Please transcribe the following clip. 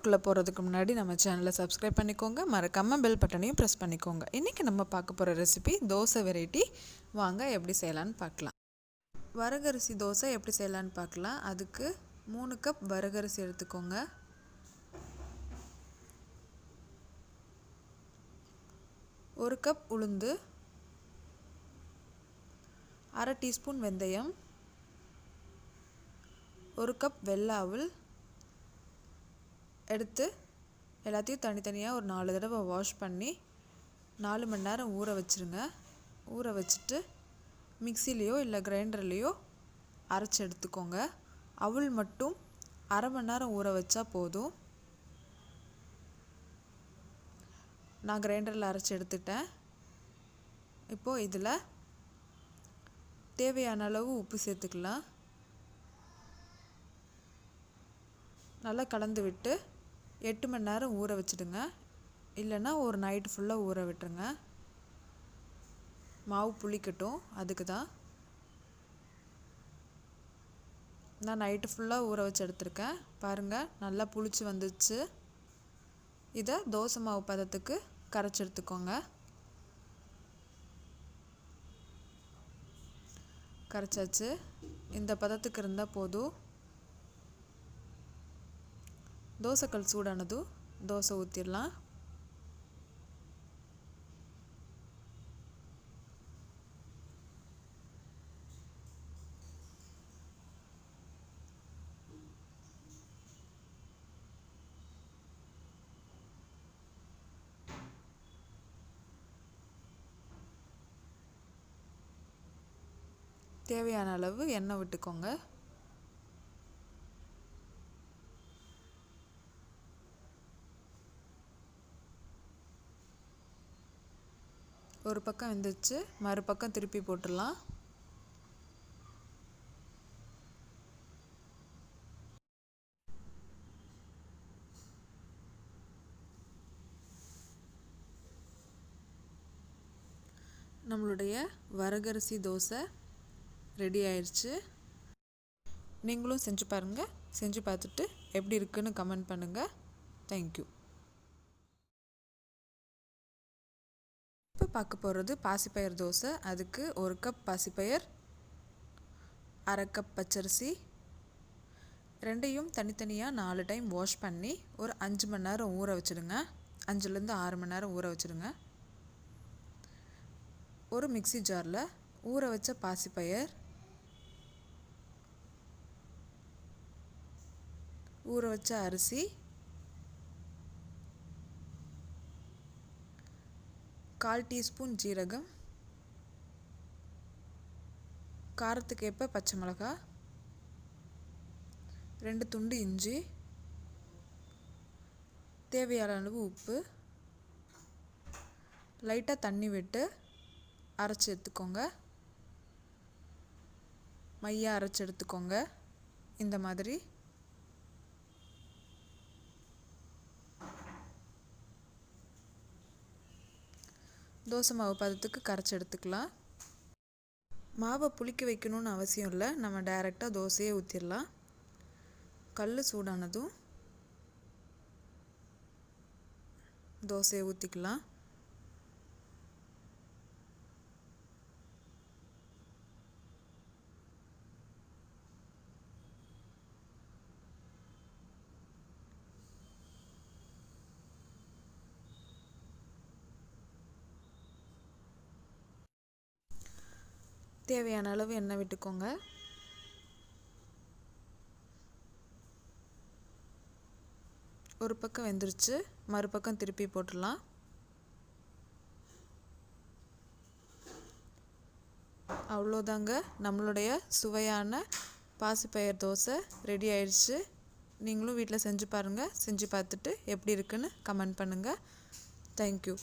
வீடியோக்குள்ளே போகிறதுக்கு முன்னாடி நம்ம சேனலை சப்ஸ்கிரைப் பண்ணிக்கோங்க, மறக்காமல் பெல் பட்டனையும் ப்ரெஸ் பண்ணிக்கோங்க. இன்றைக்கி நம்ம பார்க்க போகிற ரெசிபி தோசை வெரைட்டி. வாங்க எப்படி செய்யலான்னு பார்க்கலாம். வரகரிசி தோசை எப்படி செய்யலான்னு பார்க்கலாம். அதுக்கு 3 கப் வரகரிசி எடுத்துக்கோங்க. ஒரு கப் உளுந்து, 1/2 டீஸ்பூன் வெந்தயம், 1 கப் வெள்ளை அவல் எடுத்து எல்லாத்தையும் தனித்தனியாக ஒரு 4 தடவை வாஷ் பண்ணி 4 மணி நேரம் ஊற வச்சுருங்க. ஊற வச்சுட்டு மிக்சிலேயோ இல்லை கிரைண்டர்லேயோ அரைச்சி எடுத்துக்கோங்க. அவல் மட்டும் 1/2 மணி நேரம் ஊற வச்சா போதும். நான் கிரைண்டரில் அரைச்சி எடுத்துட்டேன். இப்போது இதில் தேவையான அளவு உப்பு சேர்த்துக்கலாம். நல்லா கலந்து விட்டு 8 மணி நேரம் ஊற வச்சுடுங்க. இல்லைன்னா ஒரு நைட்டு ஃபுல்லாக ஊற விட்டுருங்க. மாவு புளிக்கட்டும், அதுக்கு தான். நான் நைட்டு ஃபுல்லாக ஊற வச்சு எடுத்துருக்கேன். பாருங்கள், நல்லா புளிச்சு வந்துச்சு. இதை தோசை மாவு பதத்துக்கு கரைச்சி எடுத்துக்கோங்க. கரைச்சாச்சு. இந்த பதத்துக்கு இருந்தால் போதும். தோசைக்கல் சூடானதும் தோசை ஊற்றிடலாம். தேவையான அளவு எண்ணெய் விட்டுக்கோங்க. ஒரு பக்கம் வெந்துச்சு, மறுபக்கம் திருப்பி போட்டுடலாம். நம்மளுடைய வரகரிசி தோசை ரெடி ஆயிடுச்சு. நீங்களும் செஞ்சு பாருங்கள். செஞ்சு பார்த்துட்டு எப்படி இருக்குன்னு கமெண்ட் பண்ணுங்கள். தேங்க்யூ. இப்போ பார்க்க போகிறது பாசிப்பயிர் தோசை. அதுக்கு 1 கப் பாசிப்பயிர், 1/2 கப் பச்சரிசி, ரெண்டையும் தனித்தனியாக 4 டைம் வாஷ் பண்ணி ஒரு 5 மணி நேரம் ஊற வச்சுடுங்க. 5லேருந்து 6 மணி நேரம் ஊற வச்சுடுங்க. ஒரு மிக்சி ஜாரில் ஊற வச்ச பாசிப்பயிர், ஊற வச்ச அரிசி, 1/4 டீஸ்பூன் ஜீரகம், காரத்துக்கு ஏற்ப பச்சை மிளகாய், 2 துண்டு இஞ்சி, தேவையான அளவு உப்பு, லைட்டாக தண்ணி விட்டு அரைச்சி எடுத்துக்கோங்க. மையாக அரைச்சி எடுத்துக்கோங்க. இந்த மாதிரி தோசை மாவு பதத்துக்கு கரைச்சி எடுத்துக்கலாம். மாவை புளிக்க வைக்கணும்னு அவசியம் இல்லை. நம்ம டைரெக்டாக தோசையே ஊற்றிடலாம். கல் சூடானதும் தோசையை ஊற்றிக்கலாம். தேவையான அளவு எண்ணெய் விட்டுக்கோங்க. ஒரு பக்கம் வெந்துருச்சு, மறுபக்கம் திருப்பி போட்டுடலாம். அவ்வளோதாங்க, நம்மளுடைய சுவையான பாசிப்பயிர் தோசை ரெடி ஆயிடுச்சு. நீங்களும் வீட்டில் செஞ்சு பாருங்கள். செஞ்சு பார்த்துட்டு எப்படி இருக்குன்னு கமெண்ட் பண்ணுங்கள். தேங்க்யூ.